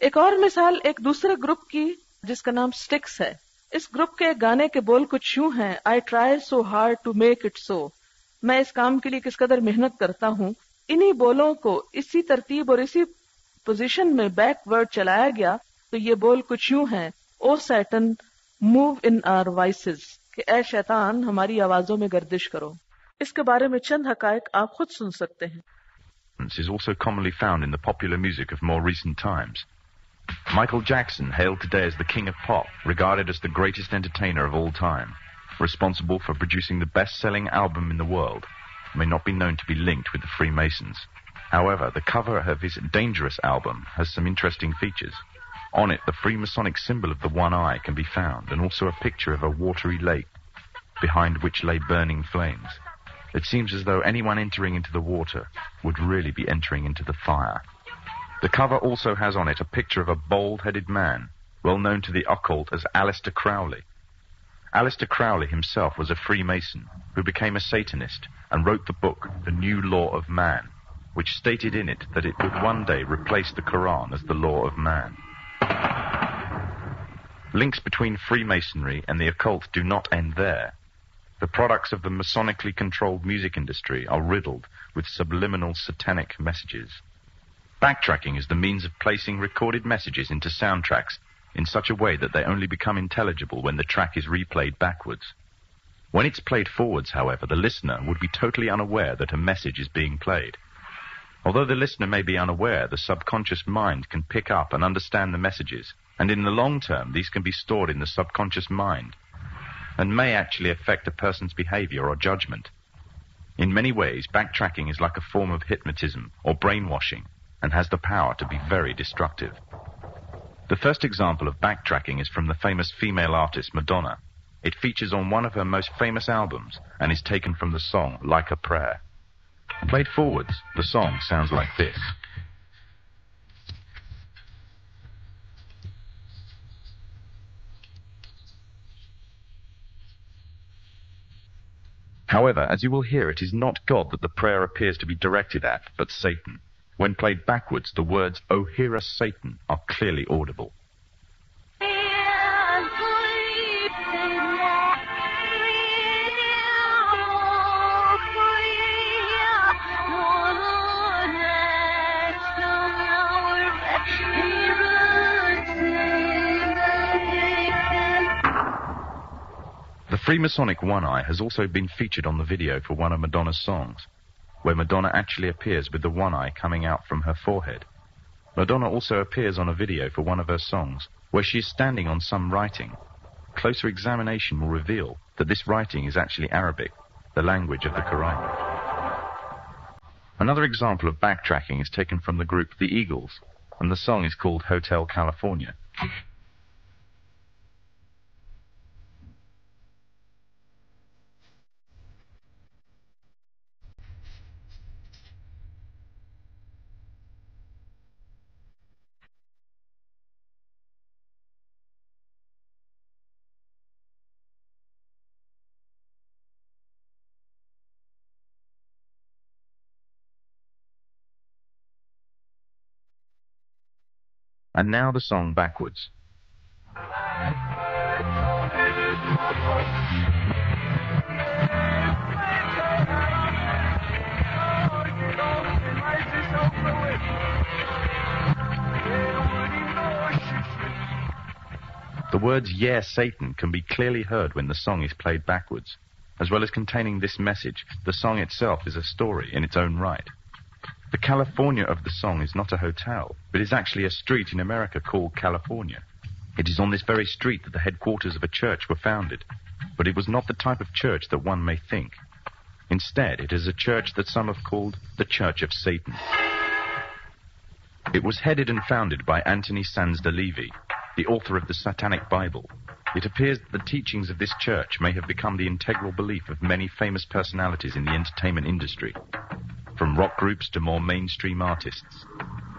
ایک اور مثال ایک دوسرے گروپ کی جس کا نام سٹکس ہے. اس گروپ کے گانے کے بول کچھ یوں ہیں: I try so hard to make it so. میں اس کام کے لیے کس قدر محنت کرتا ہوں. انہی بولوں کو اسی ترتیب اور اسی پوزیشن میں بیک ورڈ چلایا گیا تو یہ بول کچھ یوں ہیں: O Satan move in our voices, کہ اے شیطان ہماری آوازوں میں گردش کرو. اس کے بارے میں چند حقائق آپ خود سن سکتے ہیں. Is also commonly found in the popular music of more recent times. Michael Jackson, hailed today as the king of pop, regarded as the greatest entertainer of all time, responsible for producing the best-selling album in the world, may not be known to be linked with the Freemasons. However, the cover of his Dangerous album has some interesting features. On it, the Freemasonic symbol of the one eye can be found, and also a picture of a watery lake, behind which lay burning flames. It seems as though anyone entering into the water would really be entering into the fire. The cover also has on it a picture of a bald-headed man, well known to the occult as Aleister Crowley. Aleister Crowley himself was a Freemason who became a Satanist and wrote the book The New Law of Man, which stated in it that it would one day replace the Quran as the law of man. Links between Freemasonry and the occult do not end there. The products of the Masonically controlled music industry are riddled with subliminal satanic messages. Backtracking is the means of placing recorded messages into soundtracks in such a way that they only become intelligible when the track is replayed backwards. When it's played forwards, however, the listener would be totally unaware that a message is being played. Although the listener may be unaware, the subconscious mind can pick up and understand the messages, and in the long term these can be stored in the subconscious mind and may actually affect a person's behavior or judgment. In many ways, backtracking is like a form of hypnotism or brainwashing and has the power to be very destructive. The first example of backtracking is from the famous female artist Madonna. It features on one of her most famous albums and is taken from the song Like a Prayer. Played forwards, the song sounds like this. However, as you will hear, it is not God that the prayer appears to be directed at, but Satan. When played backwards, the words, "O hear us, Satan," are clearly audible. The Freemasonic one eye has also been featured on the video for one of Madonna's songs, where Madonna actually appears with the one eye coming out from her forehead. Madonna also appears on a video for one of her songs, where she is standing on some writing. Closer examination will reveal that this writing is actually Arabic, the language of the Quran. Another example of backtracking is taken from the group The Eagles, and the song is called Hotel California. And now the song backwards. The words "Yeah, Satan" can be clearly heard when the song is played backwards. As well as containing this message, the song itself is a story in its own right. The California of the song is not a hotel, but is actually a street in America called California. It is on this very street that the headquarters of a church were founded, but it was not the type of church that one may think. Instead, it is a church that some have called the Church of Satan. It was headed and founded by Anthony Sands de Levi, the author of the Satanic Bible. It appears that the teachings of this church may have become the integral belief of many famous personalities in the entertainment industry, from rock groups to more mainstream artists.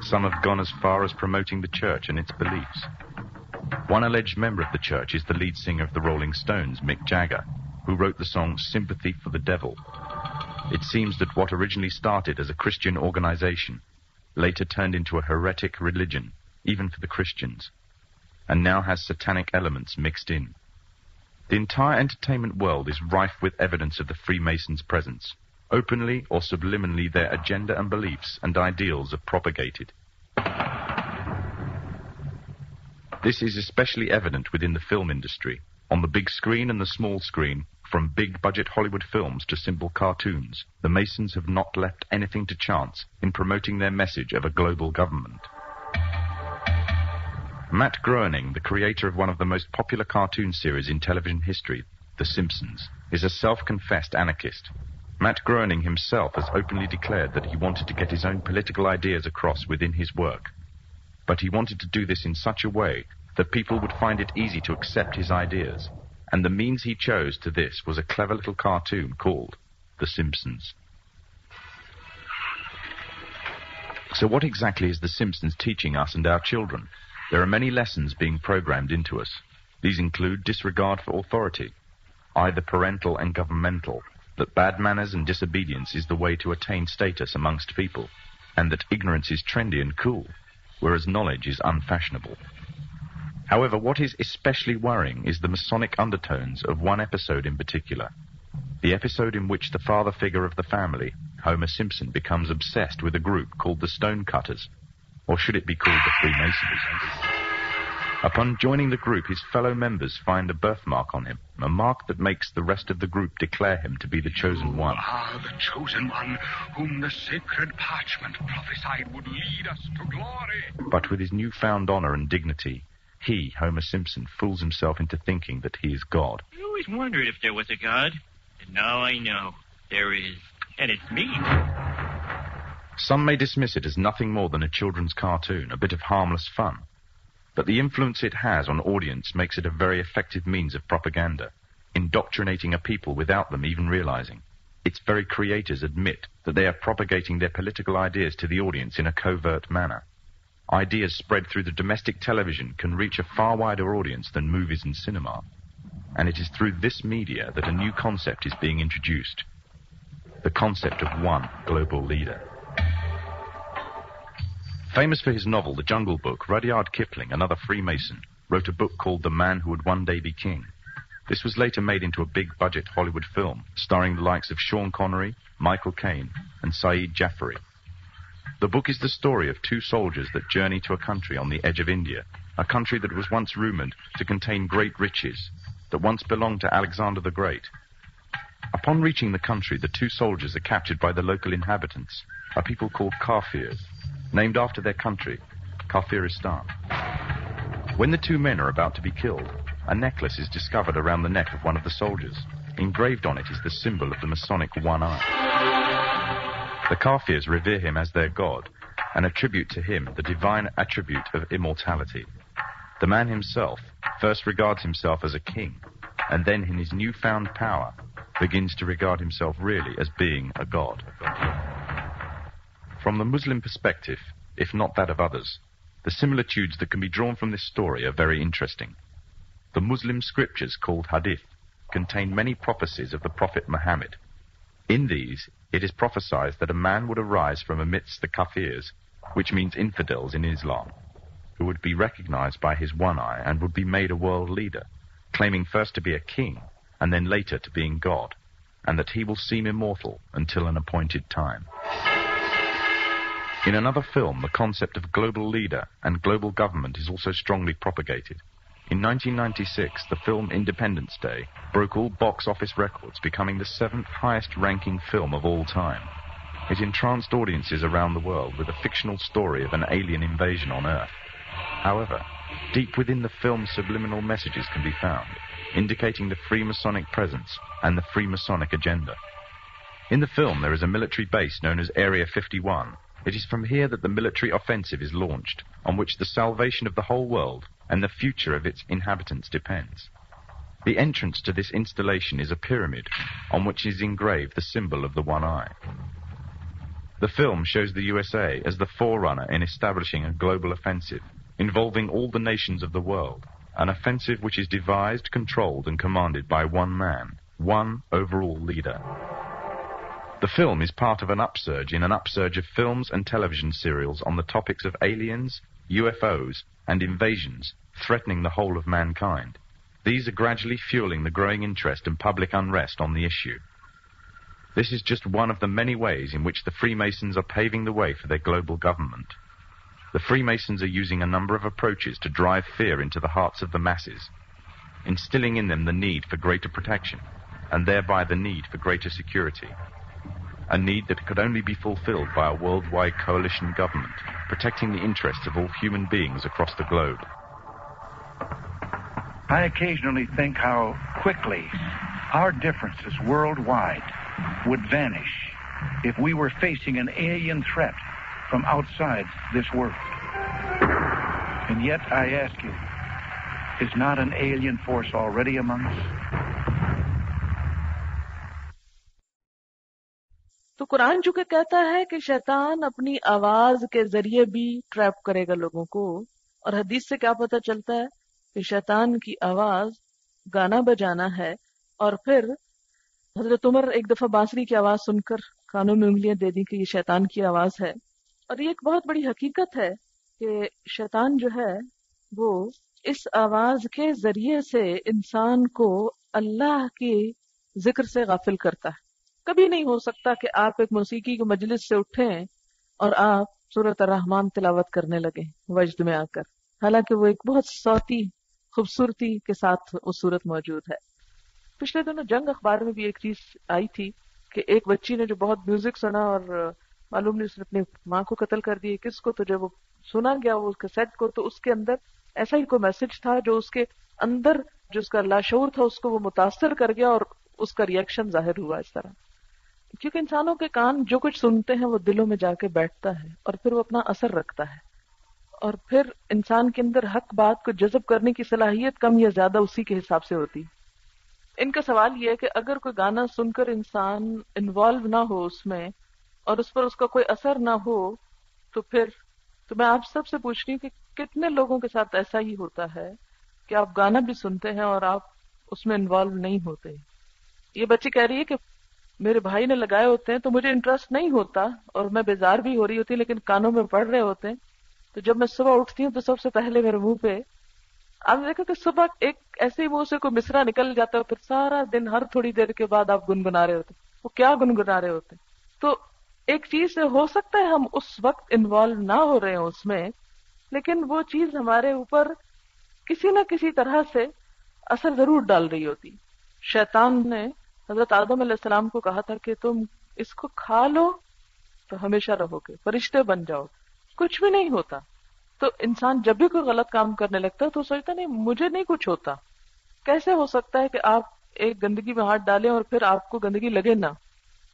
Some have gone as far as promoting the church and its beliefs. One alleged member of the church is the lead singer of the Rolling Stones, Mick Jagger, who wrote the song Sympathy for the Devil. It seems that what originally started as a Christian organization later turned into a heretic religion even for the Christians, and now has satanic elements mixed in. The entire entertainment world is rife with evidence of the Freemasons' presence. Openly or subliminally their agenda and beliefs and ideals are propagated. This is especially evident within the film industry. On the big screen and the small screen, from big-budget Hollywood films to simple cartoons, the Masons have not left anything to chance in promoting their message of a global government. Matt Groening, the creator of one of the most popular cartoon series in television history, The Simpsons, is a self-confessed anarchist. Matt Groening himself has openly declared that he wanted to get his own political ideas across within his work. But he wanted to do this in such a way that people would find it easy to accept his ideas. And the means he chose to this was a clever little cartoon called The Simpsons. So what exactly is The Simpsons teaching us and our children? There are many lessons being programmed into us. These include disregard for authority, either parental and governmental, that bad manners and disobedience is the way to attain status amongst people, and that ignorance is trendy and cool, whereas knowledge is unfashionable. However, what is especially worrying is the Masonic undertones of one episode in particular. The episode in which the father figure of the family, Homer Simpson, becomes obsessed with a group called the Stonecutters, or should it be called the Freemasons? Upon joining the group, his fellow members find a birthmark on him, a mark that makes the rest of the group declare him to be the chosen one. The chosen one, whom the sacred parchment prophesied would lead us to glory. But with his newfound honor and dignity, he, Homer Simpson, fools himself into thinking that he is God. I always wondered if there was a God, and now I know there is, and it's me. Some may dismiss it as nothing more than a children's cartoon, a bit of harmless fun. But the influence it has on audience makes it a very effective means of propaganda, indoctrinating a people without them even realizing. Its very creators admit that they are propagating their political ideas to the audience in a covert manner. Ideas spread through the domestic television can reach a far wider audience than movies and cinema. And it is through this media that a new concept is being introduced. The concept of one global leader. Famous for his novel, The Jungle Book, Rudyard Kipling, another Freemason, wrote a book called The Man Who Would One Day Be King. This was later made into a big-budget Hollywood film, starring the likes of Sean Connery, Michael Caine, and Saeed Jaffari. The book is the story of two soldiers that journey to a country on the edge of India, a country that was once rumored to contain great riches, that once belonged to Alexander the Great. Upon reaching the country, the two soldiers are captured by the local inhabitants, a people called Kafirs, named after their country, Kafiristan. When the two men are about to be killed, a necklace is discovered around the neck of one of the soldiers. Engraved on it is the symbol of the Masonic one eye. The Kafirs revere him as their god and attribute to him the divine attribute of immortality. The man himself first regards himself as a king, and then in his newfound power begins to regard himself really as being a god. From the Muslim perspective, if not that of others, the similitudes that can be drawn from this story are very interesting. The Muslim scriptures, called Hadith, contain many prophecies of the Prophet Muhammad. In these, it is prophesied that a man would arise from amidst the Kafirs, which means infidels in Islam, who would be recognized by his one eye and would be made a world leader, claiming first to be a king and then later to being God, and that he will seem immortal until an appointed time. In another film, the concept of global leader and global government is also strongly propagated. In 1996, the film Independence Day broke all box office records, becoming the 7th highest-ranking film of all time. It entranced audiences around the world with a fictional story of an alien invasion on Earth. However, deep within the film's subliminal messages can be found, indicating the Freemasonic presence and the Freemasonic agenda. In the film, there is a military base known as Area 51. It is from here that the military offensive is launched, on which the salvation of the whole world and the future of its inhabitants depends. The entrance to this installation is a pyramid, on which is engraved the symbol of the one eye. The film shows the USA as the forerunner in establishing a global offensive, involving all the nations of the world, an offensive which is devised, controlled, and commanded by one man, one overall leader. The film is part of an upsurge in an upsurge of films and television serials on the topics of aliens, UFOs, and invasions threatening the whole of mankind. These are gradually fueling the growing interest and public unrest on the issue. This is just one of the many ways in which the Freemasons are paving the way for their global government. The Freemasons are using a number of approaches to drive fear into the hearts of the masses, instilling in them the need for greater protection, and thereby the need for greater security. A need that could only be fulfilled by a worldwide coalition government, protecting the interests of all human beings across the globe. I occasionally think how quickly our differences worldwide would vanish if we were facing an alien threat from outside this world. And yet, I ask you, is not an alien force already among us? تو قرآن چونکہ کہتا ہے کہ شیطان اپنی آواز کے ذریعے بھی ٹریپ کرے گا لوگوں کو، اور حدیث سے کیا پتہ چلتا ہے کہ شیطان کی آواز گانا بجانا ہے، اور پھر حضرت عمر ایک دفعہ بانسری کی آواز سن کر کانوں میں انگلیاں دے دی کہ یہ شیطان کی آواز ہے. اور یہ ایک بہت بڑی حقیقت ہے کہ شیطان جو ہے وہ اس آواز کے ذریعے سے انسان کو اللہ کی ذکر سے غافل کرتا ہے. کبھی نہیں ہو سکتا کہ آپ ایک موسیقی کی مجلس سے اٹھیں اور آپ سورۃ الرحمن تلاوت کرنے لگیں وجد میں آ کر، حالانکہ وہ ایک بہت صوتی خوبصورتی کے ساتھ وہ صورت موجود ہے. پچھلے دنوں جنگ اخبار میں بھی ایک چیز آئی تھی کہ ایک بچی نے جو بہت میوزک سنا اور معلوم نہیں اس نے اپنی ماں کو قتل کر دی کس کو، تو جب وہ سنا گیا وہ کیسٹ کو تو اس کے اندر ایسا ہی کوئی میسج تھا جو اس کے اندر جو اس کا لاشعور تھا اس کو وہ متاثر کر گیا اور اس کا ریئیکشن ظاہر ہوا اس طرح. کیونکہ انسانوں کے کان جو کچھ سنتے ہیں وہ دلوں میں جا کے بیٹھتا ہے اور پھر وہ اپنا اثر رکھتا ہے، اور پھر انسان کے اندر حق بات کو جذب کرنے کی صلاحیت کم یا زیادہ اسی کے حساب سے ہوتی. ان کا سوال یہ ہے کہ اگر کوئی گانا سن کر انسان انوالو نہ ہو اس میں اور اس پر اس کا کوئی اثر نہ ہو تو پھر تو میں آپ سب سے پوچھ رہی ہوں کہ کتنے لوگوں کے ساتھ ایسا ہی ہوتا ہے کہ آپ گانا بھی سنتے ہیں اور آپ اس میں انوالو نہیں ہوتے. یہ بچی کہہ رہی ہے کہ میرے بھائی نے لگائے ہوتے ہیں تو مجھے انٹرسٹ نہیں ہوتا اور میں بیزار بھی ہو رہی ہوتی لیکن کانوں میں پڑ رہے ہوتے ہیں، تو جب میں صبح اٹھتی ہوں تو سب سے پہلے میرے منہ پہ آپ نے دیکھا کہ صبح ایک ایسے ہی منہ سے کوئی مصرع نکل جاتا ہے، پھر سارا دن ہر تھوڑی دیر کے بعد آپ گنگنا رہے ہوتے. وہ کیا گنگنا رہے ہوتے؟ تو ایک چیز سے ہو سکتا ہے ہم اس وقت انوالو نہ ہو رہے ہوں اس میں، لیکن وہ چیز ہمارے اوپر کسی نہ کسی طرح سے اثر ضرور ڈال رہی ہوتی. شیطان نے حضرت آدم علیہ السلام کو کہا تھا کہ تم اس کو کھا لو تو ہمیشہ رہو گے، فرشتے بن جاؤ. کچھ بھی نہیں ہوتا. تو انسان جب بھی کوئی غلط کام کرنے لگتا ہے تو سوچتا نہیں مجھے نہیں کچھ ہوتا. کیسے ہو سکتا ہے کہ آپ ایک گندگی میں ہاتھ ڈالیں اور پھر آپ کو گندگی لگے نہ؟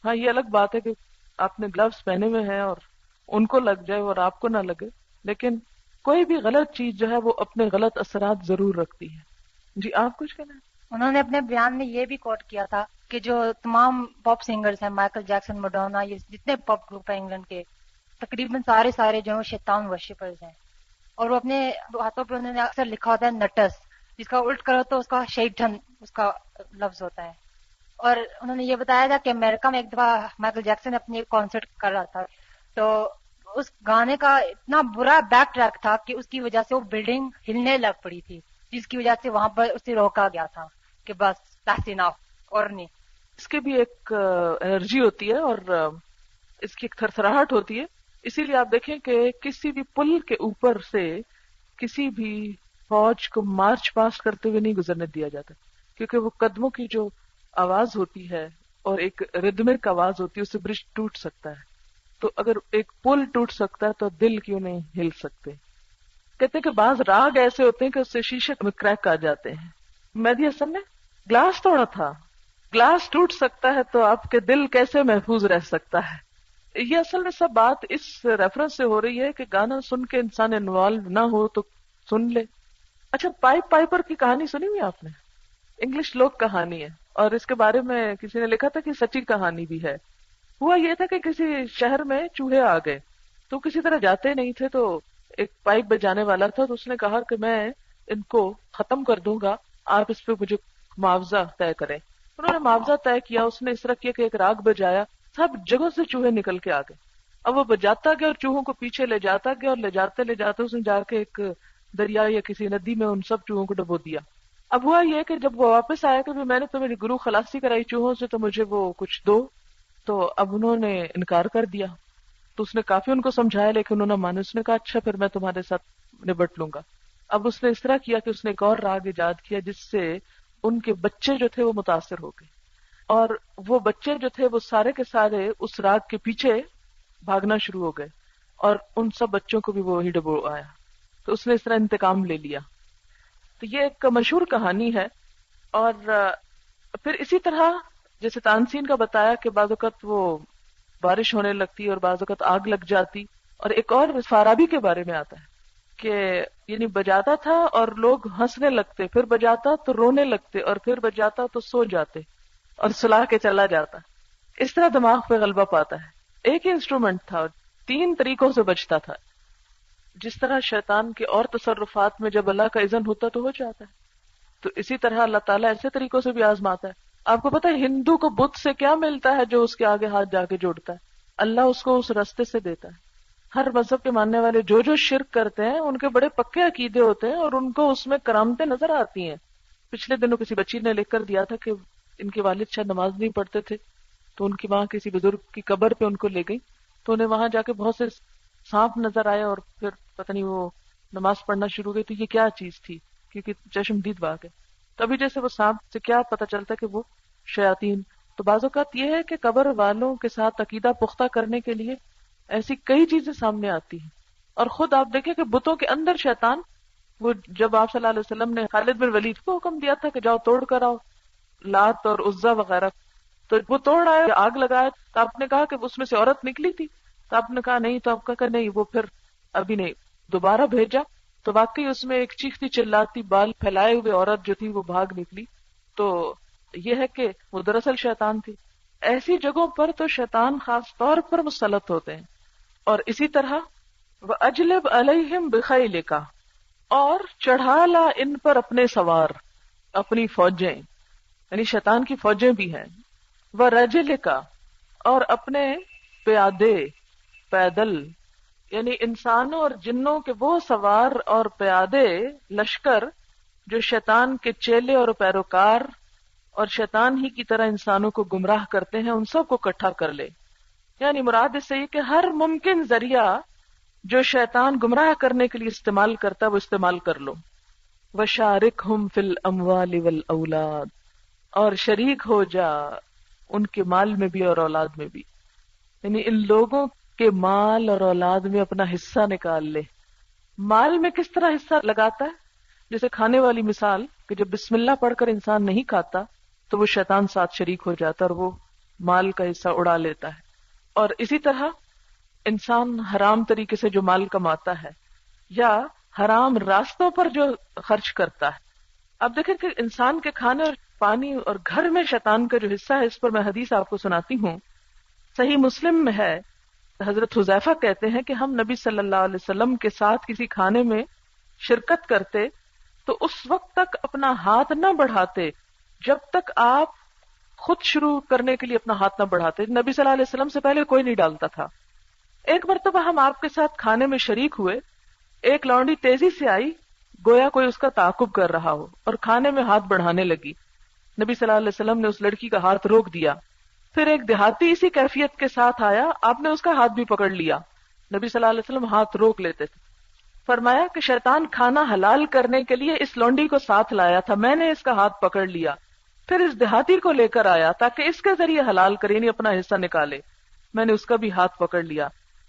ہاں یہ الگ بات ہے کہ آپ نے گلوز پہنے ہوئے ہیں اور ان کو لگ جائے اور آپ کو نہ لگے، لیکن کوئی بھی غلط چیز جو ہے وہ اپنے غلط اثرات ضرور رکھتی ہے. جی آپ کچھ کہنا ہے؟ انہوں نے اپنے بیان میں یہ بھی کوٹ کیا تھا کہ جو تمام پاپ سنگرز ہیں، مائیکل جیکسن، مڈونا، یہ جتنے پاپ گروپ ہیں انگلینڈ کے، تقریباً سارے جو شیطان ورشپرز ہیں. اور وہ اپنے ہاتھوں پہ انہوں نے اکثر لکھا ہوتا ہے نٹس، جس کا الٹ کرو تو اس کا شیطان اس کا لفظ ہوتا ہے. اور انہوں نے یہ بتایا تھا کہ امریکہ میں ایک دفعہ مائیکل جیکسن اپنی ایک کانسرٹ کر رہا تھا، تو اس گانے کا اتنا برا بیک ٹریک تھا کہ اس کی وجہ سے وہ بلڈنگ ہلنے لگ پڑی تھی، جس کی وجہ سے وہاں پر اسے روکا گیا تھا کہ بس that's enough اور نہیں. اس کی بھی ایک انرجی ہوتی ہے اور اس کی ایک تھرتھراہٹ ہوتی ہے. اسی لیے آپ دیکھیں کہ کسی بھی پل کے اوپر سے کسی بھی فوج کو مارچ پاسٹ کرتے ہوئے نہیں گزرنے دیا جاتا، کیونکہ وہ قدموں کی جو آواز ہوتی ہے اور ایک ردمک آواز ہوتی ہے اس سے برج ٹوٹ سکتا ہے. تو اگر ایک پل ٹوٹ سکتا ہے تو دل کیوں نہیں ہل سکتے؟ کہتے ہیں کہ بعض راگ ایسے ہوتے ہیں کہ اس سے شیشے میں کریک آ جاتے ہیں. مہدی حسن نے گلاس توڑا تھا، گلاس ٹوٹ سکتا ہے تو آپ کے دل کیسے محفوظ رہ سکتا ہے؟ یہ اصل میں سب بات اس ریفرنس سے ہو رہی ہے کہ گانا سن کے انسان انوالو نہ ہو تو سن لے. اچھا پائپر کی کہانی سنی ہوئی آپ نے؟ انگلش لوک کہانی ہے اور اس کے بارے میں کسی نے لکھا تھا کہ سچی کہانی بھی ہے. ہوا یہ تھا کہ کسی شہر میں چوہے آ گئے تو کسی طرح جاتے نہیں تھے، تو ایک پائپ بجانے والا تھا تو اس نے کہا کہ میں ان کو ختم کر دوں گا، آپ اس پہ مجھے معاوضہ طے کریں. انہوں نے معاوضہ طے کیا. اس نے اس طرح کیا کہ ایک راگ بجایا، سب جگہوں سے چوہے نکل کے آ گئے. اب وہ بجاتا گیا اور چوہوں کو پیچھے لے جاتا گیا، اور لے جاتے اس نے جا کے ایک دریا یا کسی ندی میں ان سب چوہوں کو ڈبو دیا. اب ہوا یہ کہ جب وہ واپس آیا کہ میں نے تو میری گرو خلاصی کرائی چوہوں سے، تو مجھے وہ کچھ دو. تو اب انہوں نے انکار کر دیا. تو اس نے کافی ان کو سمجھایا لیکن انہوں نے مانا. اس نے کہا اچھا پھر میں تمہارے ساتھ نبٹ لوں گا. اب اس نے اس طرح کیا کہ اس نے ایک اور راگ ایجاد کیا جس سے ان کے بچے جو تھے وہ متاثر ہو گئے، اور وہ بچے جو تھے وہ سارے کے سارے اس راگ کے پیچھے بھاگنا شروع ہو گئے، اور ان سب بچوں کو بھی وہی ڈبو آیا. تو اس نے اس طرح انتقام لے لیا. تو یہ ایک مشہور کہانی ہے. اور پھر اسی طرح جیسے تانسین کا بتایا کہ بعض اوقات وہ بارش ہونے لگتی اور بعض اوقات آگ لگ جاتی. اور ایک اور فارابی کے بارے میں آتا ہے کہ یعنی بجاتا تھا اور لوگ ہنسنے لگتے، پھر بجاتا تو رونے لگتے، اور پھر بجاتا تو سو جاتے اور سلا کے چلا جاتا. اس طرح دماغ پہ غلبہ پاتا ہے. ایک ہی انسٹرومنٹ تھا، 3 طریقوں سے بجتا تھا. جس طرح شیطان کے اور تصرفات میں جب اللہ کا اذن ہوتا تو ہو جاتا ہے، تو اسی طرح اللہ تعالیٰ ایسے طریقوں سے بھی آزماتا ہے. آپ کو پتا ہے ہندو کو بت سے کیا ملتا ہے جو اس کے آگے ہاتھ جا کے جوڑتا ہے؟ اللہ اس کو اس راستے سے دیتا ہے. ہر مذہب کے ماننے والے جو شرک کرتے ہیں ان کے بڑے پکے عقیدے ہوتے ہیں اور ان کو اس میں کرامتیں نظر آتی ہیں. پچھلے دنوں کسی بچی نے لکھ کر دیا تھا کہ ان کے والد شاید نماز نہیں پڑھتے تھے، تو ان کی ماں کسی بزرگ کی قبر پہ ان کو لے گئی، تو انہیں وہاں جا کے بہت سے سانپ نظر آئے، اور پھر پتہ نہیں وہ نماز پڑھنا شروع ہوئی. تو یہ کیا چیز تھی؟ کیونکہ چشمدید بات ہے. تبھی جیسے وہ سانپ سے کیا پتہ چلتا ہے کہ وہ شیاطین. تو بعض اوقات یہ ہے کہ قبر والوں کے ساتھ عقیدہ پختہ کرنے کے لیے ایسی کئی چیزیں سامنے آتی ہیں. اور خود آپ دیکھیں کہ بتوں کے اندر شیطان، وہ جب آپ صلی اللہ علیہ وسلم نے خالد بن ولید کو حکم دیا تھا کہ جاؤ توڑ کر آؤ لات اور عزا وغیرہ، تو وہ توڑ آئے، آگ لگائے، تو آپ نے کہا کہ اس میں سے عورت نکلی تھی، تو آپ نے کہا نہیں، تو آپ کا نہیں، وہ پھر ابھی نہیں. دوبارہ بھیجا تو واقعی اس میں ایک چیختی چلاتی بال پھیلائے ہوئے عورت جو تھی وہ بھاگ نکلی. تو یہ ہے کہ وہ دراصل شیطان تھی. ایسی جگہوں پر تو شیطان خاص طور پر مسلط ہوتے ہیں. اور اسی طرح وَأَجْلِبْ عَلَيْهِمْ بِخَيْلِكَ، اور چڑھا لا ان پر اپنے سوار، اپنی فوجیں، یعنی شیطان کی فوجیں بھی ہیں. وَرَجِلِكَ، اور اپنے پیادے، پیدل، یعنی انسانوں اور جنوں کے وہ سوار اور پیادے لشکر جو شیطان کے چیلے اور پیروکار اور شیطان ہی کی طرح انسانوں کو گمراہ کرتے ہیں، ان سب کو اکٹھا کر لے. یعنی مراد اس سے یہ کہ ہر ممکن ذریعہ جو شیطان گمراہ کرنے کے لیے استعمال کرتا ہے وہ استعمال کر لو. وَشَارِكْهُمْ فِي الْأَمْوَالِ وَالْأَوْلَادِ، اور شریک ہو جا ان کے مال میں بھی اور اولاد میں بھی. یعنی ان لوگوں کے مال اور اولاد میں اپنا حصہ نکال لے. مال میں کس طرح حصہ لگاتا ہے؟ جیسے کھانے والی مثال کہ جب بسم اللہ پڑھ کر انسان نہیں کھاتا تو وہ شیطان ساتھ شریک ہو جاتا اور وہ مال کا حصہ اڑا لیتا ہے. اور اسی طرح انسان حرام طریقے سے جو مال کماتا ہے یا حرام راستوں پر جو خرچ کرتا ہے. اب دیکھیں کہ انسان کے کھانے اور پانی اور گھر میں شیطان کا جو حصہ ہے، اس پر میں حدیث آپ کو سناتی ہوں. صحیح مسلم میں ہے، حضرت حذیفہ کہتے ہیں کہ ہم نبی صلی اللہ علیہ وسلم کے ساتھ کسی کھانے میں شرکت کرتے تو اس وقت تک اپنا ہاتھ نہ بڑھاتے جب تک آپ خود شروع کرنے کے لیے اپنا ہاتھ نہ بڑھاتے. نبی صلی اللہ علیہ وسلم سے پہلے کوئی نہیں ڈالتا تھا. ایک مرتبہ ہم آپ کے ساتھ کھانے میں شریک ہوئے، ایک لونڈی تیزی سے آئی گویا کوئی اس کا تعاقب کر رہا ہو اور کھانے میں ہاتھ بڑھانے لگی. نبی صلی اللہ علیہ وسلم نے اس لڑکی کا ہاتھ روک دیا. پھر ایک دیہاتی اسی کیفیت کے ساتھ آیا، آپ نے اس کا ہاتھ بھی پکڑ لیا. نبی صلی اللہ علیہ وسلم ہاتھ روک لیتے تھے. فرمایا کہ شیطان کھانا حلال کرنے کے لیے اس لونڈی کو ساتھ لایا تھا، میں نے اس کا ہاتھ پکڑ لیا. پھر اس دیہاتی کو لے کر آیا تاکہ اس کے ذریعے حلال کرے، یعنی اپنا حصہ نکالے. میں نے اس کا بھی ہاتھ پکڑ لیا.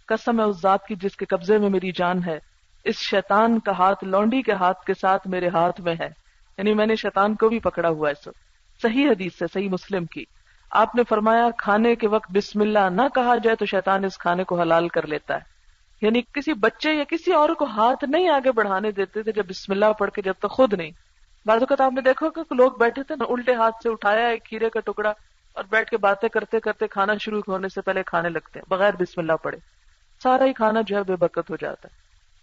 قسم ہے اس ذات کی جس کے قبضے میں میری جان ہے، اس شیطان کا ہاتھ لونڈی کے ہاتھ کے ساتھ میرے ہاتھ میں ہے. یعنی میں نے شیطان کو بھی پکڑا ہوا ہے. صحیح حدیث سے، صحیح مسلم کی. آپ نے فرمایا کھانے کے وقت بسم اللہ نہ کہا جائے تو شیطان اس کھانے کو حلال کر لیتا ہے. یعنی کسی بچے یا کسی اور کو ہاتھ نہیں آگے بڑھانے دیتے تھے جب بسم اللہ پڑھ کے، جب تک خود نہیں. بعض اوقات آپ نے دیکھو کہ لوگ بیٹھے تھے نا، الٹے ہاتھ سے اٹھایا ایک کھیرے کا ٹکڑا اور بیٹھ کے باتیں کرتے کرتے کھانا شروع ہونے سے پہلے کھانے لگتے ہیں بغیر بسم اللہ پڑھے. سارا ہی کھانا جو ہے بے برکت ہو جاتا ہے.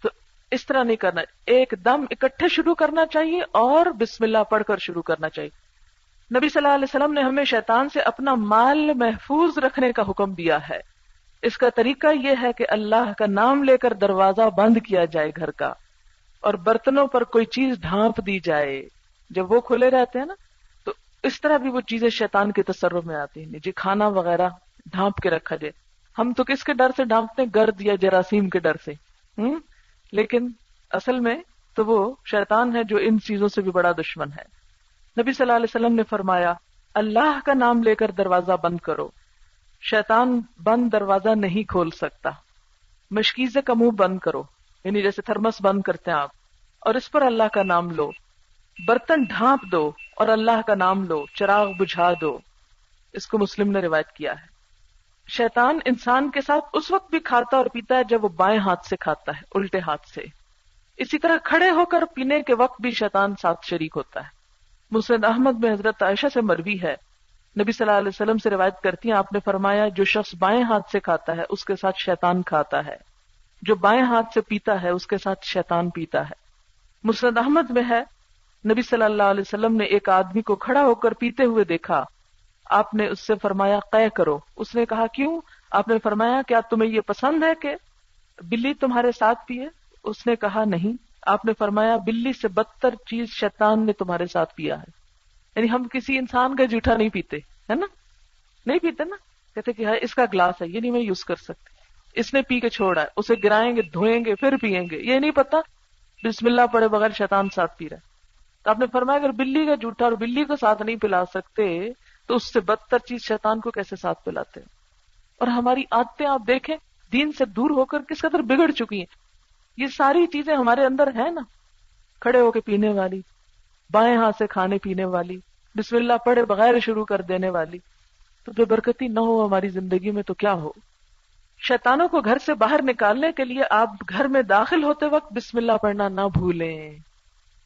تو اس طرح نہیں کرنا، ایک دم اکٹھے شروع کرنا چاہیے اور بسم اللہ پڑھ کر شروع کرنا چاہیے. نبی صلی اللہ علیہ وسلم نے ہمیں شیطان سے اپنا مال محفوظ رکھنے کا حکم دیا ہے. اس کا طریقہ یہ ہے کہ اللہ کا نام لے کر دروازہ بند کیا جائے گھر کا، اور برتنوں پر کوئی چیز ڈھانپ دی جائے. جب وہ کھلے رہتے ہیں نا تو اس طرح بھی وہ چیزیں شیطان کے تصرف میں آتی ہیں. جی کھانا وغیرہ ڈھانپ کے رکھا جائے. ہم تو کس کے ڈر سے ڈھانپتے ہیں؟ گرد یا جراثیم کے ڈر سے. لیکن اصل میں تو وہ شیطان ہے جو ان چیزوں سے بھی بڑا دشمن ہے. نبی صلی اللہ علیہ وسلم نے فرمایا اللہ کا نام لے کر دروازہ بند کرو، شیطان بند دروازہ نہیں کھول سکتا. مشکیزے کا منہ بند کرو، یعنی جیسے تھرمس بند کرتے ہیں آپ، اور اس پر اللہ کا نام لو. برتن ڈھانپ دو اور اللہ کا نام لو. چراغ بجھا دو. اس کو مسلم نے روایت کیا ہے. شیطان انسان کے ساتھ اس وقت بھی کھاتا اور پیتا ہے جب وہ بائیں ہاتھ سے کھاتا ہے، الٹے ہاتھ سے. اسی طرح کھڑے ہو کر پینے کے وقت بھی شیطان ساتھ شریک ہوتا ہے. مسند احمد میں حضرت عائشہ سے مروی ہے، نبی صلی اللہ علیہ وسلم سے روایت کرتی ہیں، آپ نے فرمایا جو شخص بائیں ہاتھ سے کھاتا ہے اس کے ساتھ شیطان کھاتا ہے، جو بائیں ہاتھ سے پیتا ہے اس کے ساتھ شیطان پیتا ہے. مسند احمد میں ہے نبی صلی اللہ علیہ وسلم نے ایک آدمی کو کھڑا ہو کر پیتے ہوئے دیکھا. آپ نے اس سے فرمایا قے کرو. اس نے کہا کیوں؟ آپ نے فرمایا کیا تمہیں یہ پسند ہے کہ بلی تمہارے ساتھ پیے؟ اس نے کہا نہیں. آپ نے فرمایا بلی سے بدتر چیز شیطان نے تمہارے ساتھ پیا ہے. یعنی ہم کسی انسان کا جھوٹا نہیں پیتے، ہے نا؟ نہیں پیتے نا. کہتے کہ اس کا گلاس ہے یہ نہیں میں یوز کر سکتی، اس نے پی کے چھوڑا ہے، اسے گرائیں گے دھوئیں گے پھر پیئیں گے. یہ نہیں پتا بسم اللہ پڑھے بغیر شیطان ساتھ پی رہا ہے. تو آپ نے فرمایا اگر بلی کا جھوٹا اور بلی کو ساتھ نہیں پلا سکتے تو اس سے بدتر چیز شیطان کو کیسے ساتھ پلاتے ہیں؟ اور ہماری عادتیں آپ دیکھیں دین سے دور ہو کر کس قدر بگڑ چکی ہیں. یہ ساری چیزیں ہمارے اندر ہیں نا، کھڑے ہو کے پینے والی، بائیں ہاتھ سے کھانے پینے والی، بسم اللہ پڑھے بغیر شروع کر دینے والی. تو بے برکتی نہ ہو ہماری زندگی میں تو کیا ہو. شیطانوں کو گھر سے باہر نکالنے کے لیے آپ گھر میں داخل ہوتے وقت بسم اللہ پڑھنا نہ بھولیں.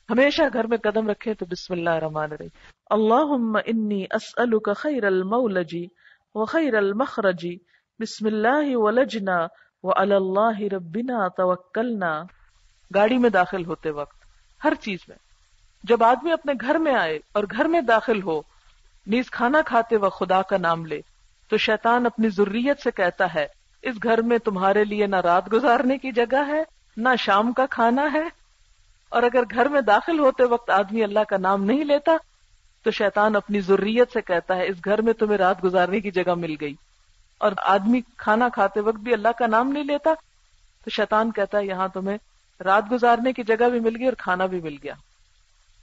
ہمیشہ گھر میں قدم رکھیں تو بسم اللہ الرحمن الرحیم. اللہم انی اسألک خیر المولج وخیر المخرج بسم اللہ ولجنا وعلی اللہ ربنا توکلنا. گاڑی میں داخل ہوتے وقت، ہر چیز میں، جب آدمی اپنے گھر میں آئے اور گھر میں داخل ہو، نیز کھانا کھاتے وقت خدا کا نام لے، تو شیطان اپنی ذریت سے کہتا ہے اس گھر میں تمہارے لیے نہ رات گزارنے کی جگہ ہے نہ شام کا کھانا ہے. اور اگر گھر میں داخل ہوتے وقت آدمی اللہ کا نام نہیں لیتا تو شیطان اپنی ذریت سے کہتا ہے اس گھر میں تمہیں رات گزارنے کی جگہ مل گئی. اور آدمی کھانا کھاتے وقت بھی اللہ کا نام نہیں لیتا تو شیطان کہتا ہے یہاں تمہیں رات گزارنے کی جگہ بھی مل گئی اور کھانا بھی مل گیا.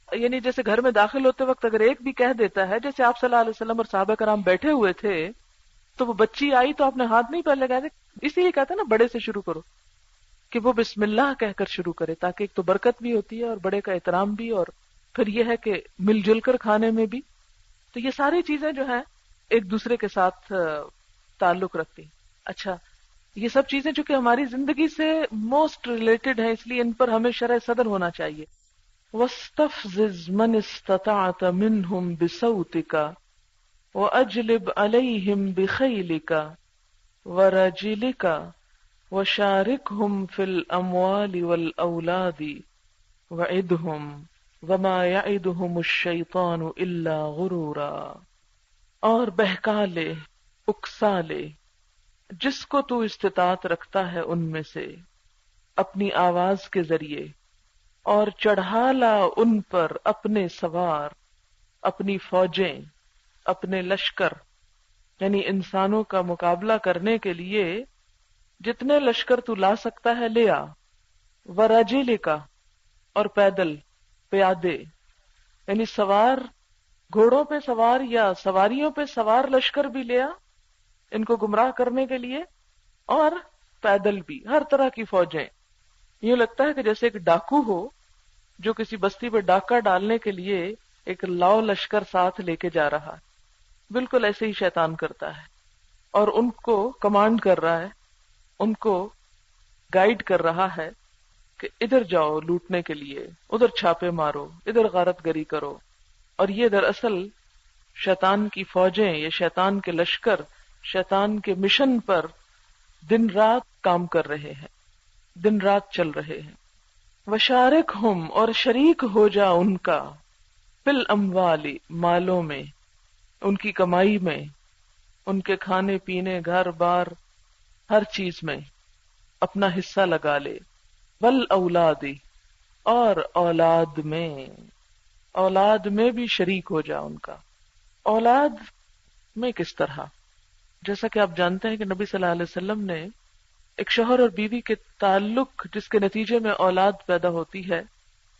یعنی جیسے گھر میں داخل ہوتے وقت اگر ایک بھی کہہ دیتا ہے، جیسے آپ صلی اللہ علیہ وسلم اور صحابہ کرام بیٹھے ہوئے تھے تو وہ بچی آئی تو آپ نے ہاتھ نہیں پہلے لگائے، اسی لیے کہتے ہیں نا بڑے سے شروع کرو، کہ وہ بسم اللہ کہہ کر شروع کرے تاکہ ایک تو برکت بھی ہوتی ہے اور بڑے کا احترام بھی، اور پھر یہ ہے کہ مل جل کر کھانے میں بھی. تو یہ ساری چیزیں جو ہیں ایک دوسرے کے ساتھ تعلق رکھتی. اچھا یہ سب چیزیں چونکہ ہماری زندگی سے موسٹ ریلیٹڈ ہیں اس لیے ان پر ہمیں شرح صدر ہونا چاہیے. وَاسْتَفْزِزْ مَنِ اسْتَطَعْتَ مِنْهُمْ بِصَوْتِكَ وَأَجْلِبْ عَلَيْهِمْ بِخَيْلِكَ وَرَجِلِكَ وَشَارِكْهُمْ فِي الْأَمْوَالِ وَالْأَوْلَادِ وَعِدْهُمْ وَمَا يَعِدُهُمُ الشَّيْطَانُ إِلَّا غُرُورًا. اور بہکا لے، اکسا لے جس کو تو استطاعت رکھتا ہے ان میں سے اپنی آواز کے ذریعے، اور چڑھا لا ان پر اپنے سوار، اپنی فوجیں، اپنے لشکر، یعنی انسانوں کا مقابلہ کرنے کے لیے جتنے لشکر تو لا سکتا ہے لے آ. وَرَجِلِكَ اور پیدل، پیادے، یعنی سوار گھوڑوں پہ سوار یا سواریوں پہ سوار لشکر بھی لے آ ان کو گمراہ کرنے کے لیے، اور پیدل بھی، ہر طرح کی فوجیں. یہ لگتا ہے کہ جیسے ایک ڈاکو ہو جو کسی بستی پہ ڈاکہ ڈالنے کے لیے ایک لاؤ لشکر ساتھ لے کے جا رہا ہے. بالکل ایسے ہی شیطان کرتا ہے اور ان کو کمانڈ کر رہا ہے، ان کو گائیڈ کر رہا ہے کہ ادھر جاؤ لوٹنے کے لیے، ادھر چھاپے مارو، ادھر غارت گری کرو. اور یہ دراصل شیطان کی فوجیں یا شیطان کے لشکر شیطان کے مشن پر دن رات کام کر رہے ہیں، دن رات چل رہے ہیں. وشارکہم اور شریک ہو جا ان کا، فی الاموال مالوں میں، ان کی کمائی میں، ان کے کھانے پینے، گھر بار، ہر چیز میں اپنا حصہ لگا لے. والاولاد، اور اولاد میں بھی شریک ہو جا ان کا. اولاد میں کس طرح؟ جیسا کہ آپ جانتے ہیں کہ نبی صلی اللہ علیہ وسلم نے ایک شوہر اور بیوی کے تعلق جس کے نتیجے میں اولاد پیدا ہوتی ہے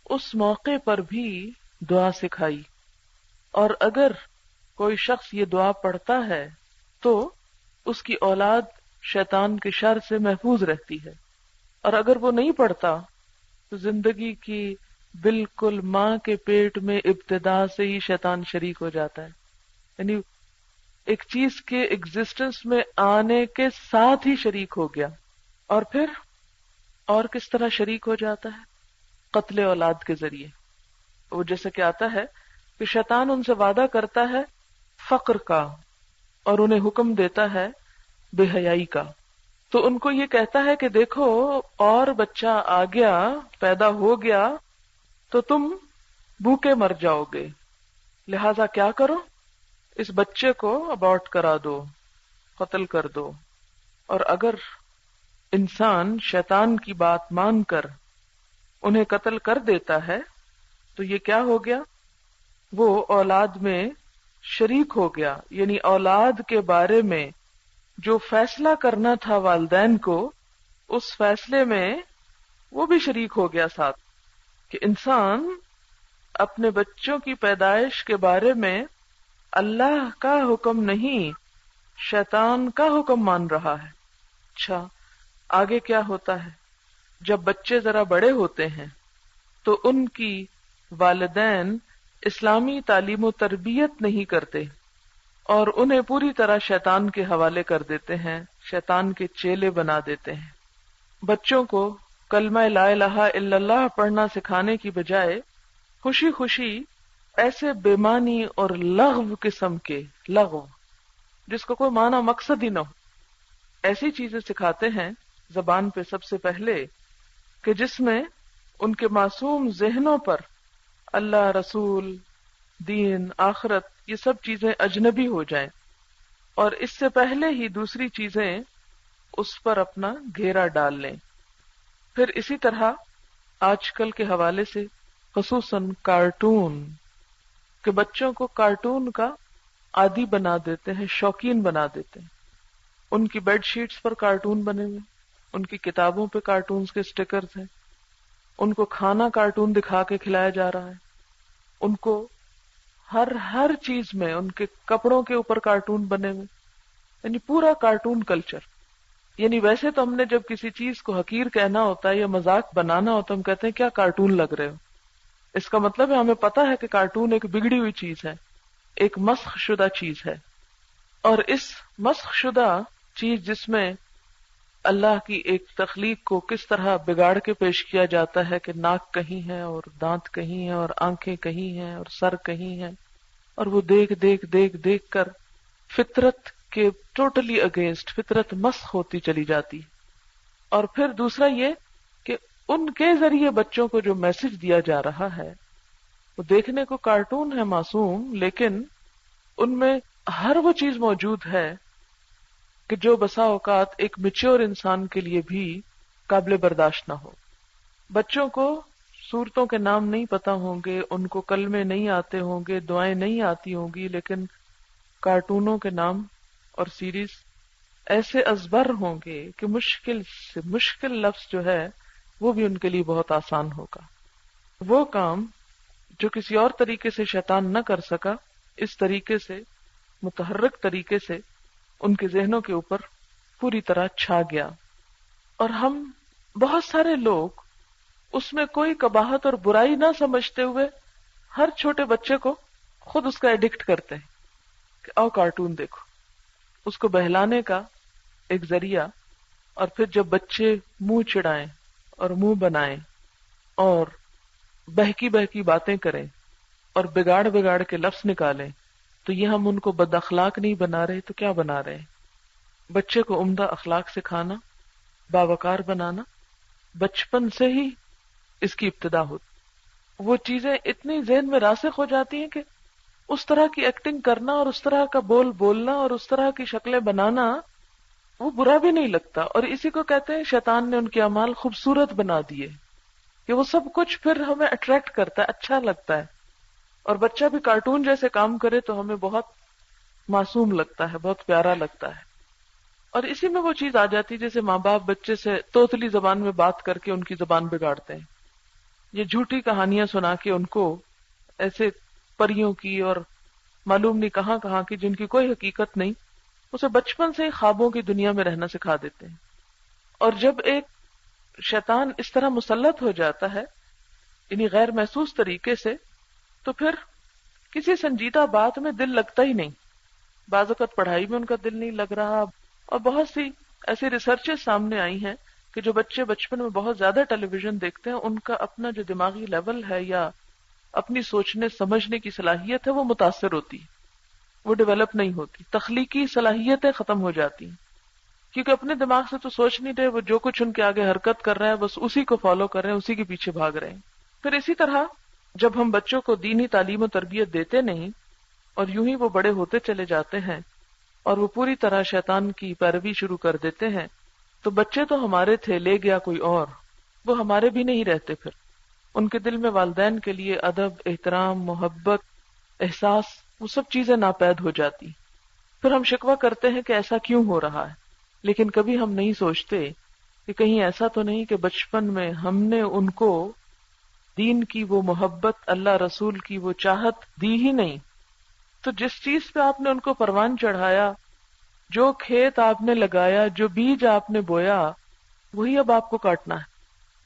اس موقع پر بھی دعا سکھائی. اور اگر کوئی شخص یہ دعا پڑھتا ہے تو اس کی اولاد شیطان کے شر سے محفوظ رہتی ہے، اور اگر وہ نہیں پڑھتا تو زندگی کی بالکل ماں کے پیٹ میں ابتدا سے ہی شیطان شریک ہو جاتا ہے. یعنی ایک چیز کے ایگزسٹنس میں آنے کے ساتھ ہی شریک ہو گیا. اور پھر اور کس طرح شریک ہو جاتا ہے؟ قتل اولاد کے ذریعے. وہ جیسے کہ آتا ہے کہ شیطان ان سے وعدہ کرتا ہے فقر کا اور انہیں حکم دیتا ہے بے حیائی کا. تو ان کو یہ کہتا ہے کہ دیکھو اور بچہ آ گیا، پیدا ہو گیا تو تم بھوکے مر جاؤ گے، لہذا کیا کرو، اس بچے کو ابارٹ کرا دو، قتل کر دو. اور اگر انسان شیطان کی بات مان کر انہیں قتل کر دیتا ہے تو یہ کیا ہو گیا؟ وہ اولاد میں شریک ہو گیا. یعنی اولاد کے بارے میں جو فیصلہ کرنا تھا والدین کو، اس فیصلے میں وہ بھی شریک ہو گیا ساتھ. کہ انسان اپنے بچوں کی پیدائش کے بارے میں اللہ کا حکم نہیں، شیطان کا حکم مان رہا ہے. اچھا آگے کیا ہوتا ہے؟ جب بچے ذرا بڑے ہوتے ہیں تو ان کی والدین اسلامی تعلیم و تربیت نہیں کرتے اور انہیں پوری طرح شیطان کے حوالے کر دیتے ہیں، شیطان کے چیلے بنا دیتے ہیں. بچوں کو کلمہ لا الہ الا اللہ پڑھنا سکھانے کی بجائے خوشی خوشی ایسے بے معنی اور لغو قسم کے لغو جس کو کوئی معنی مقصد ہی نہ ہو، ایسی چیزیں سکھاتے ہیں زبان پہ سب سے پہلے کہ جس میں ان کے معصوم ذہنوں پر اللہ، رسول، دین، آخرت یہ سب چیزیں اجنبی ہو جائیں، اور اس سے پہلے ہی دوسری چیزیں اس پر اپنا گھیرا ڈال لیں. پھر اسی طرح آج کل کے حوالے سے خصوصاً کارٹون، کہ بچوں کو کارٹون کا عادی بنا دیتے ہیں، شوقین بنا دیتے ہیں. ان کی بیڈ شیٹس پر کارٹون بنے ہوئے، ان کی کتابوں پہ کارٹونز کے سٹیکرز ہیں، ان کو کھانا کارٹون دکھا کے کھلایا جا رہا ہے، ان کو ہر چیز میں ان کے کپڑوں کے اوپر کارٹون بنے ہوئے، یعنی پورا کارٹون کلچر. یعنی ویسے تو ہم نے جب کسی چیز کو حقیر کہنا ہوتا ہے یا مذاق بنانا ہوتا ہے ہم کہتے ہیں کیا کارٹون لگ رہے ہو. اس کا مطلب ہے ہمیں پتا ہے کہ کارٹون ایک بگڑی ہوئی چیز ہے، ایک مسخ شدہ چیز ہے. اور اس مسخ شدہ چیز جس میں اللہ کی ایک تخلیق کو کس طرح بگاڑ کے پیش کیا جاتا ہے کہ ناک کہیں ہے اور دانت کہیں ہیں اور آنکھیں کہیں ہیں اور سر کہیں ہیں، اور وہ دیکھ کر فطرت کے ٹوٹلی اگینسٹ فطرت مسخ ہوتی چلی جاتی. اور پھر دوسرا یہ کہ ان کے ذریعے بچوں کو جو میسج دیا جا رہا ہے وہ دیکھنے کو کارٹون ہے معصوم، لیکن ان میں ہر وہ چیز موجود ہے کہ جو بسا اوقات ایک میچور انسان کے لیے بھی قابل برداشت نہ ہو. بچوں کو سورتوں کے نام نہیں پتا ہوں گے، ان کو کلمے نہیں آتے ہوں گے، دعائیں نہیں آتی ہوں گی، لیکن کارٹونوں کے نام اور سیریز ایسے ازبر ہوں گے کہ مشکل سے مشکل لفظ جو ہے وہ بھی ان کے لیے بہت آسان ہوگا. وہ کام جو کسی اور طریقے سے شیطان نہ کر سکا، اس طریقے سے متحرک طریقے سے ان کے ذہنوں کے اوپر پوری طرح چھا گیا. اور ہم بہت سارے لوگ اس میں کوئی قباحت اور برائی نہ سمجھتے ہوئے ہر چھوٹے بچے کو خود اس کا ایڈکٹ کرتے ہیں کہ آؤ کارٹون دیکھو، اس کو بہلانے کا ایک ذریعہ. اور پھر جب بچے منہ چڑھائیں اور منہ بنائیں اور بہکی باتیں کریں اور بگاڑ کے لفظ نکالیں تو یہ ہم ان کو بد اخلاق نہیں بنا رہے تو کیا بنا رہے ہیں؟ بچے کو عمدہ اخلاق سکھانا، باوقار بنانا بچپن سے ہی اس کی ابتدا ہوتی. وہ چیزیں اتنی ذہن میں راسخ ہو جاتی ہیں کہ اس طرح کی ایکٹنگ کرنا اور اس طرح کا بولنا اور اس طرح کی شکلیں بنانا وہ برا بھی نہیں لگتا. اور اسی کو کہتے ہیں شیطان نے ان کے اعمال خوبصورت بنا دیے، کہ وہ سب کچھ پھر ہمیں اٹریکٹ کرتا ہے، اچھا لگتا ہے. اور بچہ بھی کارٹون جیسے کام کرے تو ہمیں بہت معصوم لگتا ہے، بہت پیارا لگتا ہے. اور اسی میں وہ چیز آ جاتی جیسے ماں باپ بچے سے توتلی زبان میں بات کر کے ان کی زبان بگاڑتے ہیں، یہ جھوٹی کہانیاں سنا کے ان کو ایسے پریوں کی اور معلوم نہیں کہاں کہاں کی جن کی کوئی حقیقت نہیں، اسے بچپن سے خوابوں کی دنیا میں رہنا سکھا دیتے ہیں. اور جب ایک شیطان اس طرح مسلط ہو جاتا ہے یعنی غیر محسوس طریقے سے، تو پھر کسی سنجیدہ بات میں دل لگتا ہی نہیں. بعض اوقات پڑھائی میں ان کا دل نہیں لگ رہا. اور بہت سی ایسی ریسرچز سامنے آئی ہیں کہ جو بچے بچپن میں بہت زیادہ ٹیلی ویژن دیکھتے ہیں، ان کا اپنا جو دماغی لیول ہے یا اپنی سوچنے سمجھنے کی صلاحیت ہے وہ متاثر ہوتی، وہ ڈیولپ نہیں ہوتی، تخلیقی صلاحیتیں ختم ہو جاتی ہیں. کیونکہ اپنے دماغ سے تو سوچ نہیں رہے، وہ جو کچھ ان کے آگے حرکت کر رہا ہے بس اسی کو فالو کر رہے ہیں، اسی کے پیچھے بھاگ رہے ہیں. پھر اسی طرح جب ہم بچوں کو دینی تعلیم و تربیت دیتے نہیں اور یوں ہی وہ بڑے ہوتے چلے جاتے ہیں اور وہ پوری طرح شیطان کی پیروی شروع کر دیتے ہیں، تو بچے تو ہمارے تھے، لے گیا کوئی اور، وہ ہمارے بھی نہیں رہتے. پھر ان کے دل میں والدین کے لیے ادب، احترام، محبت، احساس، وہ سب چیزیں ناپید ہو جاتی. پھر ہم شکوہ کرتے ہیں کہ ایسا کیوں ہو رہا ہے، لیکن کبھی ہم نہیں سوچتے کہ کہیں ایسا تو نہیں کہ بچپن میں ہم نے ان کو دین کی وہ محبت، اللہ رسول کی وہ چاہت دی ہی نہیں. تو جس چیز پہ آپ نے ان کو پروان چڑھایا، جو کھیت آپ نے لگایا، جو بیج آپ نے بویا، وہی اب آپ کو کاٹنا ہے.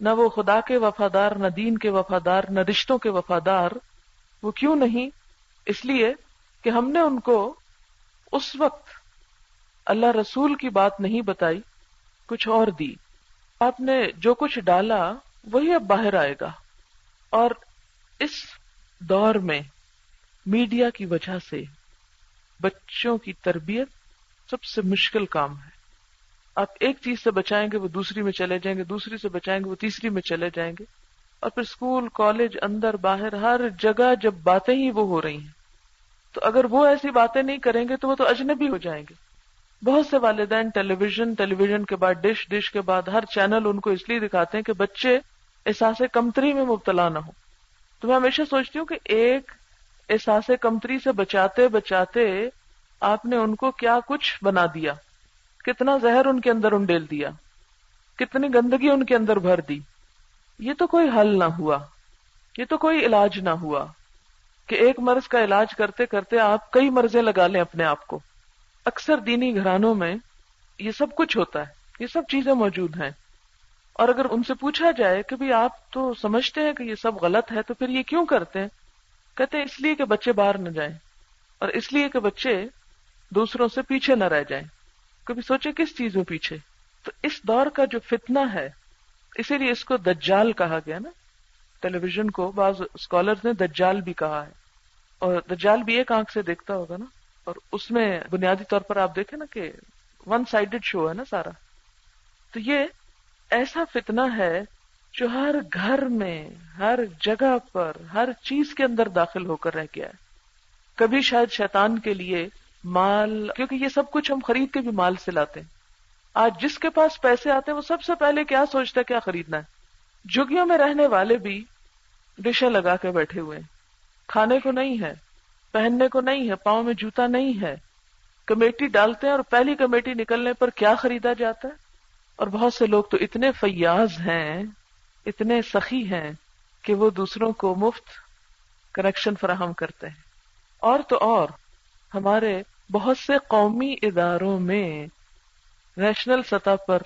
نہ وہ خدا کے وفادار، نہ دین کے وفادار، نہ رشتوں کے وفادار. وہ کیوں نہیں؟ اس لیے کہ ہم نے ان کو اس وقت اللہ رسول کی بات نہیں بتائی، کچھ اور دی. آپ نے جو کچھ ڈالا وہی اب باہر آئے گا. اور اس دور میں میڈیا کی وجہ سے بچوں کی تربیت سب سے مشکل کام ہے. آپ ایک چیز سے بچائیں گے وہ دوسری میں چلے جائیں گے، دوسری سے بچائیں گے وہ تیسری میں چلے جائیں گے. اور پھر اسکول، کالج، اندر باہر ہر جگہ جب باتیں ہی وہ ہو رہی ہیں، تو اگر وہ ایسی باتیں نہیں کریں گے تو وہ تو اجنبی ہو جائیں گے. بہت سے والدین ٹیلی ویژن کے بعد ڈش کے بعد ہر چینل ان کو اس لیے دکھاتے ہیں کہ بچے احساس کمتری میں مبتلا نہ ہو. تو میں ہمیشہ سوچتی ہوں کہ ایک احساس کمتری سے بچاتے بچاتے آپ نے ان کو کیا کچھ بنا دیا، کتنا زہر ان کے اندر انڈیل دیا، کتنی گندگی ان کے اندر بھر دی. یہ تو کوئی حل نہ ہوا، یہ تو کوئی علاج نہ ہوا کہ ایک مرض کا علاج کرتے کرتے آپ کئی مرضیں لگا لیں اپنے آپ کو. اکثر دینی گھرانوں میں یہ سب کچھ ہوتا ہے، یہ سب چیزیں موجود ہیں. اور اگر ان سے پوچھا جائے کہ بھی آپ تو سمجھتے ہیں کہ یہ سب غلط ہے تو پھر یہ کیوں کرتے ہیں، کہتے ہیں اس لیے کہ بچے باہر نہ جائیں اور اس لیے کہ بچے دوسروں سے پیچھے نہ رہ جائیں. کبھی سوچے کس چیز میں پیچھے؟ تو اس دور کا جو فتنہ ہے، اسی لیے اس کو دجال کہا گیا نا. ٹیلی ویژن کو بعض اسکالرز نے دجال بھی کہا ہے. اور دجال بھی ایک آنکھ سے دیکھتا ہوگا نا، اور اس میں بنیادی طور پر آپ دیکھیں نا کہ ون سائیڈڈ شو ہے نا سارا. تو یہ ایسا فتنہ ہے جو ہر گھر میں، ہر جگہ پر، ہر چیز کے اندر داخل ہو کر رہ گیا ہے. کبھی شاید شیطان کے لیے مال، کیونکہ یہ سب کچھ ہم خرید کے بھی مال سے لاتے ہیں. آج جس کے پاس پیسے آتے ہیں وہ سب سے پہلے کیا سوچتا ہے، کیا خریدنا ہے. جھگیوں میں رہنے والے بھی ڈشیں لگا کے بیٹھے ہوئے ہیں، کھانے کو نہیں ہے، پہننے کو نہیں ہے، پاؤں میں جوتا نہیں ہے. کمیٹی ڈالتے ہیں اور پہلی کمیٹی نکلنے پر کیا خریدا جاتا ہے. اور بہت سے لوگ تو اتنے فیاض ہیں، اتنے سخی ہیں کہ وہ دوسروں کو مفت کنیکشن فراہم کرتے ہیں. اور تو اور ہمارے بہت سے قومی اداروں میں نیشنل سطح پر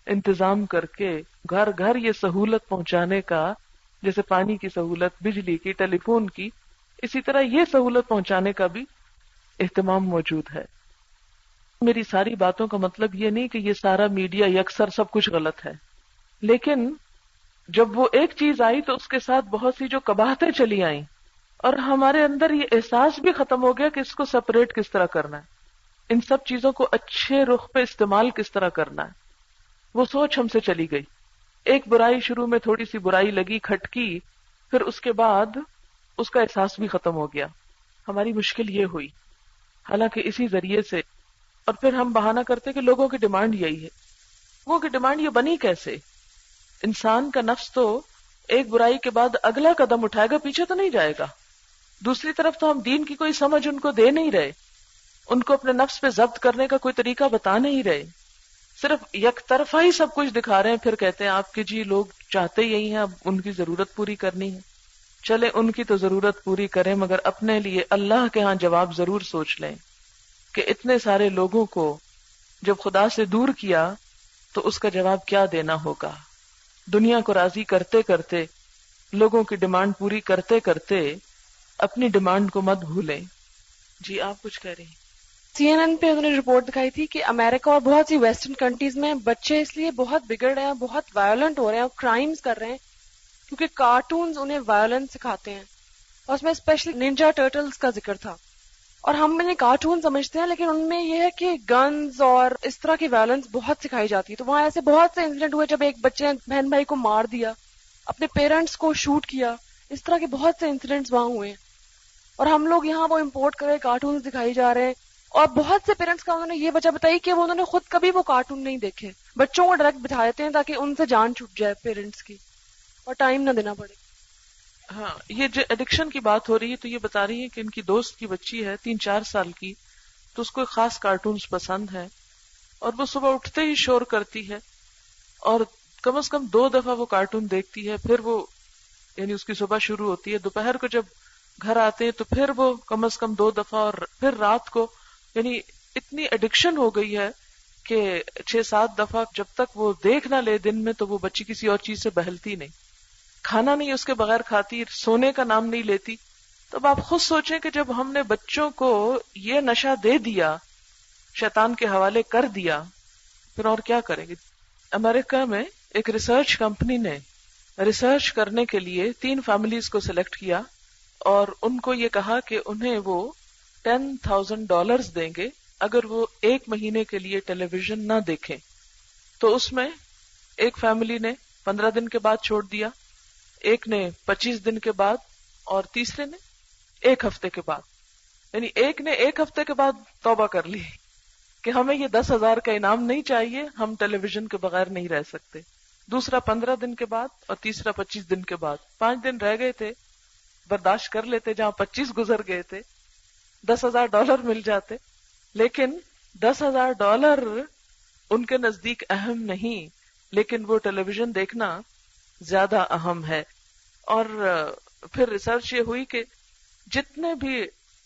انتظام کر کے گھر گھر یہ سہولت پہنچانے کا، جیسے پانی کی سہولت، بجلی کی، ٹیلی فون کی، اسی طرح یہ سہولت پہنچانے کا بھی اہتمام موجود ہے. میری ساری باتوں کا مطلب یہ نہیں کہ یہ سارا میڈیا یکسر سب کچھ غلط ہے، لیکن جب وہ ایک چیز آئی تو اس کے ساتھ بہت سی جو قباحتیں چلی آئیں اور ہمارے اندر یہ احساس بھی ختم ہو گیا کہ اس کو سپریٹ کس طرح کرنا ہے، ان سب چیزوں کو اچھے رخ پہ استعمال کس طرح کرنا ہے. وہ سوچ ہم سے چلی گئی. ایک برائی شروع میں تھوڑی سی برائی لگی، کھٹکی، پھر اس کے بعد اس کا احساس بھی ختم ہو گیا. ہماری مشکل یہ ہوئی. حالانکہ اسی ذریعے سے اور پھر ہم بہانہ کرتے کہ لوگوں کی ڈیمانڈ یہی ہے. لوگوں کی ڈیمانڈ یہ بنی کیسے؟ انسان کا نفس تو ایک برائی کے بعد اگلا قدم اٹھائے گا، پیچھے تو نہیں جائے گا. دوسری طرف تو ہم دین کی کوئی سمجھ ان کو دے نہیں رہے، ان کو اپنے نفس پہ ضبط کرنے کا کوئی طریقہ بتا نہیں رہے، صرف یک طرفہ ہی سب کچھ دکھا رہے ہیں. پھر کہتے ہیں آپ کے جی لوگ چاہتے یہی ہیں، اب ان کی ضرورت پوری کرنی ہے. چلے ان کی تو ضرورت پوری کریں، مگر اپنے لیے اللہ کے ہاں جواب ضرور سوچ لیں کہ اتنے سارے لوگوں کو جب خدا سے دور کیا تو اس کا جواب کیا دینا ہوگا. دنیا کو راضی کرتے کرتے، لوگوں کی ڈیمانڈ پوری کرتے کرتے اپنی ڈیمانڈ کو مت بھولیں. جی آپ کچھ کہہ رہی ہیں؟ CNN پہ انہوں نے رپورٹ دکھائی تھی کہ امریکہ اور بہت سی ویسٹرن کنٹریز میں بچے اس لیے بہت بگڑ رہے ہیں، بہت وائلنٹ ہو رہے ہیں اور کرائمز کر رہے ہیں کیونکہ کارٹونز انہیں وائلنس سکھاتے ہیں. اور اس میں اسپیشلی نینجا ٹرٹلز کا ذکر تھا. اور ہم انہیں کارٹون سمجھتے ہیں لیکن ان میں یہ ہے کہ گنز اور اس طرح کی وائلنس بہت سکھائی جاتی ہے. تو وہاں ایسے بہت سے انسیڈنٹ ہوئے جب ایک بچے نے بہن بھائی کو مار دیا، اپنے پیرنٹس کو شوٹ کیا، اس طرح کے بہت سے انسیڈنٹس وہاں ہوئے ہیں. اور ہم لوگ یہاں وہ امپورٹ کر کے کارٹونز دکھائی جا رہے ہیں. اور بہت سے پیرنٹس کا انہوں نے یہ وجہ بتائی کہ انہوں نے خود کبھی وہ کارٹون نہیں دیکھے، بچوں کو ڈائریکٹ بٹھا دیتے ہیں تاکہ ان سے جان چھوٹ جائے پیرنٹس کی اور ٹائم نہ دینا پڑے. ہاں، یہ جو ایڈکشن کی بات ہو رہی ہے تو یہ بتا رہی ہے کہ ان کی دوست کی بچی ہے 3-4 سال کی، تو اس کو ایک خاص کارٹونز پسند ہے اور وہ صبح اٹھتے ہی شور کرتی ہے اور کم از کم 2 دفعہ وہ کارٹون دیکھتی ہے. پھر وہ یعنی اس کی صبح شروع ہوتی ہے، دوپہر کو جب گھر آتے ہیں تو پھر وہ کم از کم 2 دفعہ، اور پھر رات کو. یعنی اتنی ایڈکشن ہو گئی ہے کہ 6-7 دفعہ جب تک وہ دیکھ نہ لے دن میں تو وہ بچی کسی اور چیز سے بہلتی نہیں، کھانا نہیں اس کے بغیر کھاتی، سونے کا نام نہیں لیتی. تو اب آپ خود سوچیں کہ جب ہم نے بچوں کو یہ نشہ دے دیا، شیطان کے حوالے کر دیا، پھر اور کیا کریں گے. امریکہ میں ایک ریسرچ کمپنی نے ریسرچ کرنے کے لیے 3 فیملیز کو سلیکٹ کیا اور ان کو یہ کہا کہ انہیں وہ $10,000 دیں گے اگر وہ 1 مہینے کے لیے ٹیلی ویژن نہ دیکھیں. تو اس میں ایک فیملی نے 15 دن کے بعد چھوڑ دیا، ایک نے 25 دن کے بعد اور تیسرے نے 1 ہفتے کے بعد. یعنی ایک نے 1 ہفتے کے بعد توبہ کر لی کہ ہمیں یہ 10,000 کا انعام نہیں چاہیے، ہم ٹیلی ویژن کے بغیر نہیں رہ سکتے. دوسرا 15 دن کے بعد اور تیسرا 25 دن کے بعد. 5 دن رہ گئے تھے، برداشت کر لیتے، جہاں 25 گزر گئے تھے $10,000 مل جاتے. لیکن $10,000 ان کے نزدیک اہم نہیں، لیکن وہ ٹیلی ویژن دیکھنا زیادہ اہم ہے. اور پھر ریسرچ یہ ہوئی کہ جتنے بھی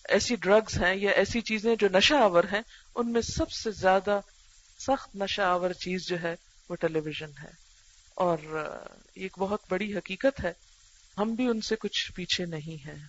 ایسی ڈرگز ہیں یا ایسی چیزیں جو نشہ آور ہیں، ان میں سب سے زیادہ سخت نشہ آور چیز جو ہے وہ ٹیلی ویژن ہے. اور یہ ایک بہت بڑی حقیقت ہے، ہم بھی ان سے کچھ پیچھے نہیں ہیں.